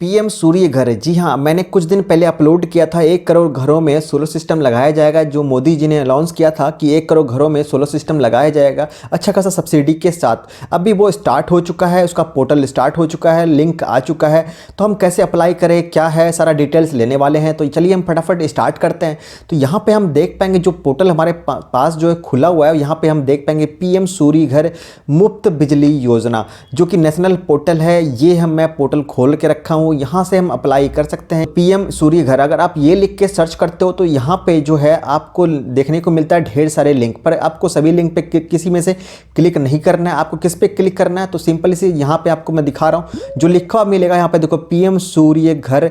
PM सूर्य घर, जी हाँ, मैंने कुछ दिन पहले अपलोड किया था 1 करोड़ घरों में सोलर सिस्टम लगाया जाएगा, जो मोदी जी ने अनाउंस किया था कि 1 करोड़ घरों में सोलर सिस्टम लगाया जाएगा अच्छा खासा सब्सिडी के साथ। अभी वो स्टार्ट हो चुका है, उसका पोर्टल स्टार्ट हो चुका है, लिंक आ चुका है। तो हम कैसे अप्लाई करें, क्या है, सारा डिटेल्स लेने वाले हैं। तो चलिए हम फटाफट स्टार्ट करते हैं। तो यहाँ पर हम देख पाएंगे जो पोर्टल हमारे पास जो है खुला हुआ है, यहाँ पर हम देख पाएंगे पीएम सूर्य घर मुफ्त बिजली योजना, जो कि नेशनल पोर्टल है। ये मैं पोर्टल खोल के रखा हूँ, यहाँ से हम अप्लाई कर सकते हैं पीएम सूर्य घर। अगर आप ये लिख के सर्च करते हो तो यहाँ पे जो है आपको देखने को मिलता है ढेर सारे लिंक, पर आपको सभी लिंक पे किसी में से क्लिक नहीं करना है। आपको किस पे क्लिक करना है, तो सिंपल से यहाँ पे आपको मैं दिखा रहा हूँ, जो लिखा हुआ मिलेगा यहाँ पे देखो, पीएम सूर्य घर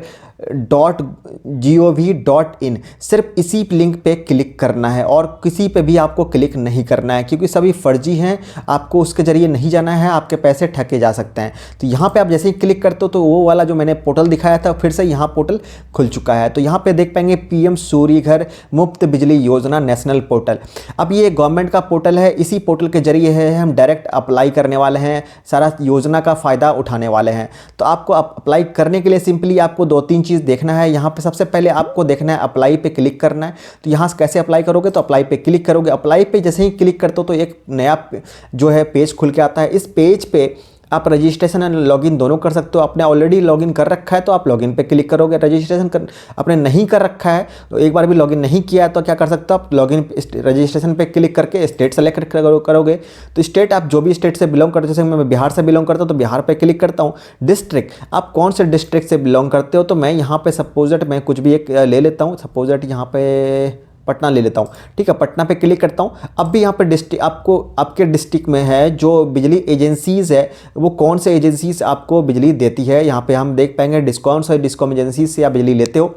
.gov.in, सिर्फ इसी लिंक पे क्लिक करना है और किसी पे भी आपको क्लिक नहीं करना है, क्योंकि सभी फर्जी हैं। आपको उसके जरिए नहीं जाना है, आपके पैसे ठगे जा सकते हैं। तो यहाँ पे आप जैसे ही क्लिक करते हो तो वो वाला जो मैंने पोर्टल दिखाया था फिर से यहाँ पोर्टल खुल चुका है। तो यहाँ पे देख पाएंगे पीएम सूर्य घर मुफ्त बिजली योजना नेशनल पोर्टल। अब ये गवर्नमेंट का पोर्टल है, इसी पोर्टल के जरिए है हम डायरेक्ट अप्लाई करने वाले हैं, सारा योजना का फ़ायदा उठाने वाले हैं। तो आपको अप्लाई करने के लिए सिंपली आपको 2-3 चीज़ देखना है। यहाँ पे सबसे पहले आपको देखना है, अप्लाई पे क्लिक करना है। तो यहाँ से कैसे अप्लाई करोगे, तो अप्लाई पे क्लिक करोगे। अप्लाई पे जैसे ही क्लिक करते हो तो एक नया जो है पेज खुल के आता है। इस पेज पे आप रजिस्ट्रेशन एंड लॉगिन दोनों कर सकते हो। आपने ऑलरेडी लॉगिन कर रखा है तो आप लॉगिन पे क्लिक करोगे। रजिस्ट्रेशन आपने नहीं कर रखा है तो एक बार भी लॉगिन नहीं किया है तो क्या कर सकते हो, आप लॉगिन रजिस्ट्रेशन पे क्लिक करके स्टेट सेलेक्ट करोगे। तो स्टेट आप जो भी स्टेट से बिलोंग करते हो, जैसे मैं बिहार से बिलोंग करता हूँ तो बिहार पे क्लिक करता हूँ। डिस्ट्रिक्ट, आप कौन से डिस्ट्रिक्ट से बिलोंग करते हो, तो मैं यहाँ पे सपोजेट मैं कुछ भी एक ले लेता हूँ, सपोजेट यहाँ पे पटना ले लेता हूँ। ठीक है, पटना पे क्लिक करता हूँ। अब भी यहाँ पे डिस्ट्रिक्ट आपको आपके डिस्ट्रिक्ट में है जो बिजली एजेंसीज़ है, वो कौन से एजेंसीज आपको बिजली देती है, यहाँ पे हम देख पाएंगे डिस्कॉम्स और डिस्कॉम एजेंसीज से आप बिजली लेते हो।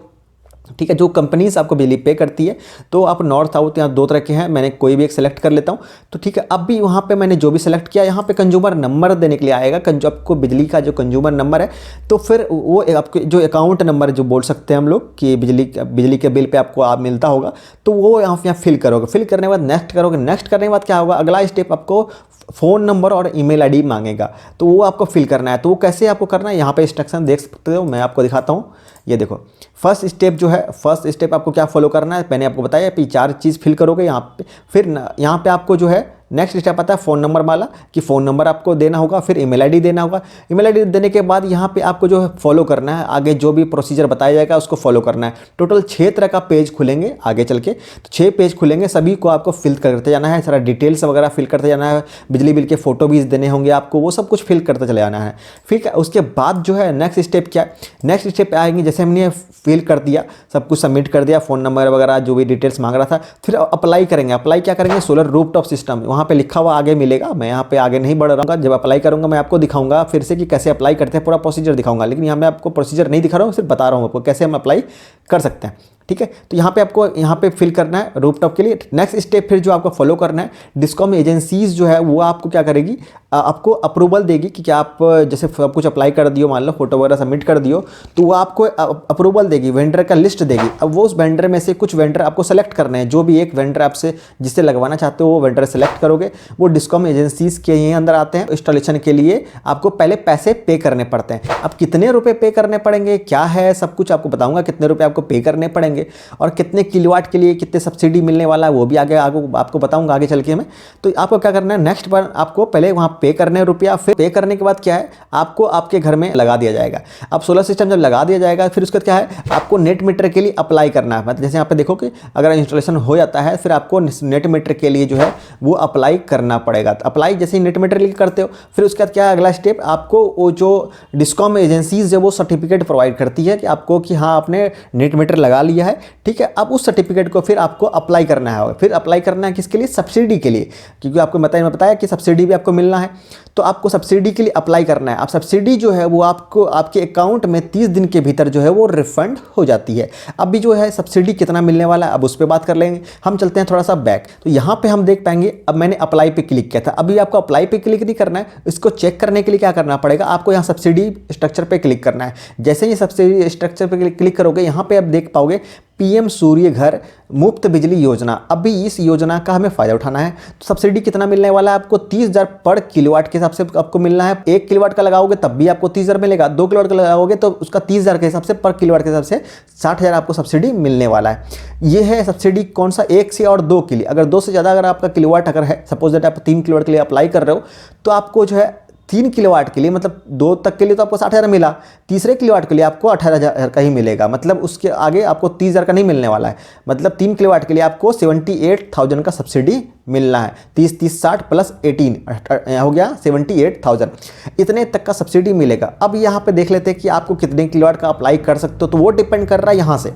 ठीक है, जो कंपनीज आपको बिजली पे करती है। तो आप नॉर्थ साउथ यहाँ 2 तरह के हैं, मैंने कोई भी एक सेलेक्ट कर लेता हूँ। तो ठीक है, अब भी वहाँ पे मैंने जो भी सेलेक्ट किया, यहाँ पे कंज्यूमर नंबर देने के लिए आएगा, आपको बिजली का जो कंज्यूमर नंबर है। तो फिर वो आपको जो अकाउंट नंबर जो बोल सकते हैं हम लोग कि बिजली के बिल पे आपको आप मिलता होगा, तो वो यहाँ फिल करोगे। फिल करने के बाद नेक्स्ट करोगे। नेक्स्ट करने के बाद क्या होगा, अगला स्टेप आपको फ़ोन नंबर और ईमेल आईडी मांगेगा, तो वो आपको फिल करना है। तो वो कैसे आपको करना है, यहाँ पे इंस्ट्रक्शन देख सकते हो, मैं आपको दिखाता हूँ। ये देखो, फर्स्ट स्टेप जो है, फर्स्ट स्टेप आपको क्या फॉलो करना है, मैंने आपको बताया, 4 चीज़ फिल करोगे यहाँ पे। फिर यहाँ पे आपको जो है नेक्स्ट स्टेप आता है फ़ोन नंबर वाला, कि फ़ोन नंबर आपको देना होगा, फिर ईमेल आईडी देना होगा। ईमेल आईडी देने के बाद यहाँ पे आपको जो है फॉलो करना है, आगे जो भी प्रोसीजर बताया जाएगा उसको फॉलो करना है। टोटल 6 तरह का पेज खुलेंगे आगे चल के, तो 6 पेज खुलेंगे, सभी को आपको फिल करते जाना है, सारा डिटेल्स वगैरह फिल करते जाना है, बिजली बिल के फ़ोटो भी देने होंगे आपको, वो सब कुछ फिल करते चले जाना है। फिर उसके बाद जो है नेक्स्ट स्टेप क्या है, नेक्स्ट स्टेप आएंगे, जैसे हमने फिल कर दिया, सब कुछ सबमिट कर दिया, फ़ोन नंबर वगैरह जो भी डिटेल्स मांग रहा था, फिर अप्लाई करेंगे। अप्लाई क्या करेंगे, सोलर रूफटॉप सिस्टम, वहाँ पे लिखा हुआ आगे मिलेगा। मैं यहाँ पे आगे नहीं बढ़ रहा हूँ, जब अप्लाई करूँगा मैं आपको दिखाऊंगा फिर से कि कैसे अप्लाई करते हैं, पूरा प्रोसीजर दिखाऊंगा। लेकिन यहाँ मैं आपको प्रोसीजर नहीं दिखा रहा हूँ, सिर्फ बता रहा हूँ आपको कैसे हम अप्लाई कर सकते हैं। ठीक है, तो यहाँ पे आपको यहाँ पे फिल करना है रूफटॉप के लिए। नेक्स्ट स्टेप फिर जो आपको फॉलो करना है, डिस्कॉम एजेंसीज जो है वो आपको क्या करेगी, आपको अप्रूवल देगी कि क्या आप जैसे सब कुछ अप्लाई कर दियो, मान लो फोटो वगैरह सबमिट कर दियो, तो वो आपको अप्रूवल देगी, वेंडर का लिस्ट देगी। अब वो उस वेंडर में से कुछ वेंडर आपको सेलेक्ट करने हैं, जो भी एक वेंडर आपसे जिससे लगवाना चाहते हो वो वेंडर सेलेक्ट करोगे। वो डिस्कॉम एजेंसीज के यहीं अंदर आते हैं। इंस्टॉलेशन के लिए आपको पहले पैसे पे करने पड़ते हैं। अब कितने रुपये पे करने पड़ेंगे, क्या है, सब कुछ आपको बताऊँगा, कितने रुपये आपको पे करने पड़ेंगे और कितने किलोवाट के लिए कितने सब्सिडी मिलने वाला है वो भी आगे आपको बताऊंगा आगे चल के मैं। तो आपको क्या करना है, नेक्स्ट बार आपको पहले वहाँ पे करने रुपया, फिर पे करने के बाद क्या है, आपको आपके घर में लगा दिया जाएगा। अब सोलर सिस्टम जब लगा दिया जाएगा फिर उसके बाद क्या है, आपको नेट मीटर के लिए अप्लाई करना है। मतलब जैसे यहाँ पे देखो कि अगर इंस्टॉलेशन हो जाता है फिर आपको नेट मीटर के लिए जो है वो अप्लाई करना पड़ेगा। तो अप्लाई जैसे ही नेट मीटर के लिए करते हो, फिर उसके बाद क्या है अगला स्टेप, आपको वो जो डिस्कॉम एजेंसीज जो वो सर्टिफिकेट प्रोवाइड करती है कि आपको कि हाँ आपने नेट मीटर लगा लिया है। ठीक है, अब उस सर्टिफिकेट को फिर आपको अप्लाई करना है। फिर अप्लाई करना है किसके लिए, सब्सिडी के लिए, क्योंकि आपको बताया कि सब्सिडी भी आपको मिलना है। तो आपको सब्सिडी के लिए अप्लाई करना है। अब सब्सिडी जो है वो आपको आपके अकाउंट में 30 दिन के भीतर जो है वो रिफंड हो जाती है। अभी जो है सब्सिडी कितना मिलने वाला है अब उस पर बात कर लेंगे। हम चलते हैं थोड़ा सा बैक। तो यहाँ पे हम देख पाएंगे, अब मैंने अप्लाई पे क्लिक किया था, अभी आपको अप्लाई पे क्लिक नहीं करना है। इसको चेक करने के लिए क्या करना पड़ेगा, आपको यहाँ सब्सिडी स्ट्रक्चर पर क्लिक करना है। जैसे ही सब्सिडी स्ट्रक्चर पर क्लिक करोगे यहाँ पे आप देख पाओगे पीएम सूर्य घर मुफ्त बिजली योजना। अभी इस योजना का हमें फ़ायदा उठाना है। तो सब्सिडी कितना मिलने वाला है आपको? 30,000 पर किलोवाट के हिसाब से आपको मिलना है। 1 किलोवाट का लगाओगे तब भी आपको 30,000 मिलेगा, 2 किलोवाट का लगाओगे तो उसका 30,000 के हिसाब से पर किलोवाट के हिसाब से 60,000 आपको सब्सिडी मिलने वाला है। ये है सब्सिडी कौन सा? 1 से और 2 के लिए। अगर 2 से ज़्यादा अगर आपका किलोवाट अगर है, सपोज दैट आप 3 किलोवाट के लिए अप्लाई कर रहे हो, तो आपको जो है 3 किलोवाट के लिए, मतलब 2 तक के लिए तो आपको 60,000 मिला, तीसरे किलोवाट के लिए आपको 18,000 का ही मिलेगा। मतलब उसके आगे आपको 30,000 का नहीं मिलने वाला है। मतलब 3 किलोवाट के लिए आपको 78,000 का सब्सिडी मिलना है। 30 30 60 प्लस 18 हो गया 78,000, इतने तक का सब्सिडी मिलेगा। अब यहाँ पे देख लेते हैं कि आपको कितने किलोवाट का अप्लाई कर सकते हो। तो वो डिपेंड कर रहा है यहाँ से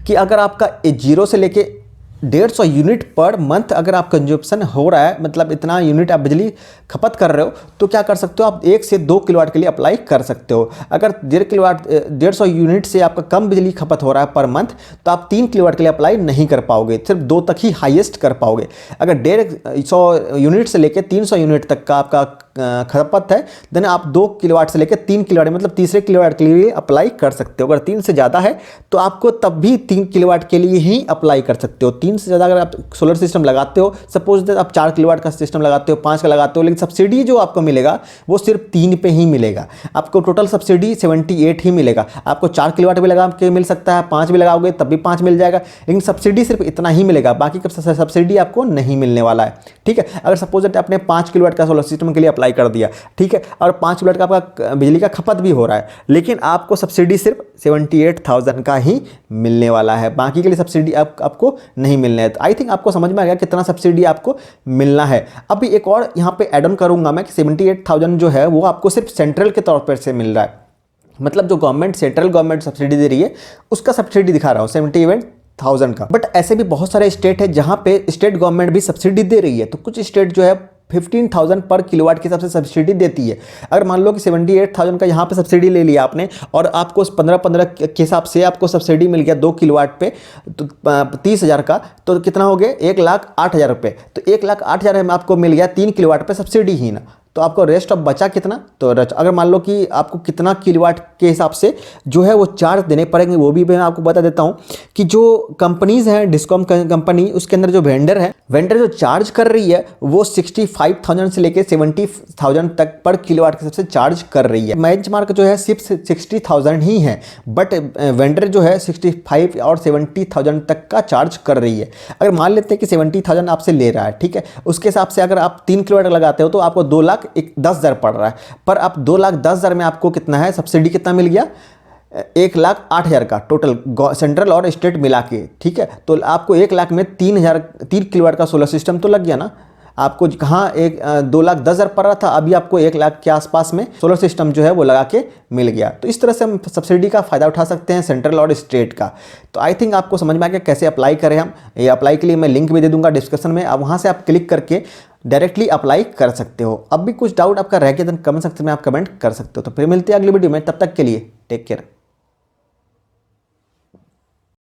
कि अगर आपका 0 से लेके 150 यूनिट पर मंथ अगर आप कंजप्शन हो रहा है, मतलब इतना यूनिट आप बिजली खपत कर रहे हो, तो क्या कर सकते हो आप 1 से 2 किलोवाट के लिए अप्लाई कर सकते हो। अगर 150 यूनिट से आपका कम बिजली खपत हो रहा है पर मंथ, तो आप 3 किलोवाट के लिए अप्लाई नहीं कर पाओगे, सिर्फ 2 तक ही हाईएस्ट कर पाओगे। अगर 150 यूनिट से लेकर 300 यूनिट तक का आपका खपत है, देन आप 2 किलोवाट से लेकर 3 किलोवाट, मतलब तीसरे किलोवाट के लिए अप्लाई कर सकते हो। अगर 3 से ज़्यादा है तो आपको तब भी 3 किलोवाट के लिए ही अप्लाई कर सकते हो। 3 से ज़्यादा अगर आप सोलर सिस्टम लगाते हो, सपोज दैट आप 4 किलोवाट का सिस्टम लगाते हो, 5 का लगाते हो, लेकिन सब्सिडी जो आपको मिलेगा वो सिर्फ 3 पे ही मिलेगा। आपको टोटल सब्सिडी 78 ही मिलेगा। आपको 4 किलोवाट भी लगा के मिल सकता है, 5 भी लगाओगे तब भी 5 मिल जाएगा, लेकिन सब्सिडी सिर्फ इतना ही मिलेगा, बाकी का सब्सिडी आपको नहीं मिलने वाला है। ठीक है, अगर सपोज दैट आपने 5 किलोवाट का सोलर सिस्टम के लिए अप्लाई कर दिया, ठीक है, और 5 किलोवाट का आपका बिजली का खपत भी हो रहा है, लेकिन आपको सब्सिडी सिर्फ 78,000 का ही मिलने वाला है, बाकी के लिए सब्सिडी आपको नहीं मिलने है। तो आई थिंक आपको समझ में आ गया कितना सब्सिडी आपको मिलना है। अभी एक और यहाँ पे ऐड ऑन करूंगा मैं कि 78,000 जो है वो आपको सिर्फ सेंट्रल के तौर पर से मिल रहा है, मतलब जो गवर्नमेंट, सेंट्रल गवर्नमेंट सब्सिडी दे रही है उसका सब्सिडी दिखा रहा हूँ 78,000 का। बट ऐसे भी बहुत सारे स्टेट है जहाँ पे स्टेट गवर्नमेंट भी सब्सिडी दे रही है। तो कुछ स्टेट जो है 15,000 पर किलोवाट के हिसाब से सब्सिडी देती है। अगर मान लो कि 78,000 का यहाँ पे सब्सिडी ले लिया आपने और आपको 15-15 के हिसाब से आपको सब्सिडी मिल गया 2 किलोवाट पे, तो 30,000 का, तो कितना हो गया 1,08,000 रुपये। तो 1,08,000 में आपको मिल गया 3 किलोवाट पे सब्सिडी ही ना, तो आपको रेस्ट ऑफ बचा कितना? तो अगर मान लो कि आपको कितना किलोवाट के हिसाब से जो है वो चार्ज देने पड़ेंगे, वो भी मैं आपको बता देता हूँ कि जो कंपनीज़ हैं, डिस्कॉम कंपनी, उसके अंदर जो वेंडर है, वेंडर जो चार्ज कर रही है वो 65,000 से लेकर 70,000 तक पर किलोवाट के हिसाब से चार्ज कर रही है। बेंचमार्क जो है सिर्फ 60,000 ही है, बट वेंडर जो है 65 और 70,000 तक का चार्ज कर रही है। अगर मान लेते हैं कि 70,000 आपसे ले रहा है, ठीक है, उसके हिसाब से अगर आप 3 किलोवाट लगाते हो तो आपको 2,10,000 पड़ रहा है, पर आप 2,10,000 में आपको कितना है सब्सिडी, कितना मिल गया 1,08,000 का टोटल सेंट्रल और स्टेट मिला के। ठीक है, तो आपको 1,00,000 में 3 किलोवाट का सोलर सिस्टम तो लग गया ना। आपको कहाँ 2,10,000 पड़ रहा था, अभी आपको 1,00,000 के आसपास में सोलर सिस्टम जो है वो लगा के मिल गया। तो इस तरह से हम सब्सिडी का फ़ायदा उठा सकते हैं सेंट्रल और स्टेट का। तो आई थिंक आपको समझ में आ गया कैसे अप्लाई करें हम। ये अप्लाई के लिए मैं लिंक भी दे दूंगा डिस्क्रिप्शन में, अब वहाँ से आप क्लिक करके डायरेक्टली अप्लाई कर सकते हो। अब भी कुछ डाउट आपका रह गया तो कमेंट सेक्शन में आप कमेंट कर सकते हो। तो फिर मिलते हैं अगली वीडियो में, तब तक के लिए टेक केयर।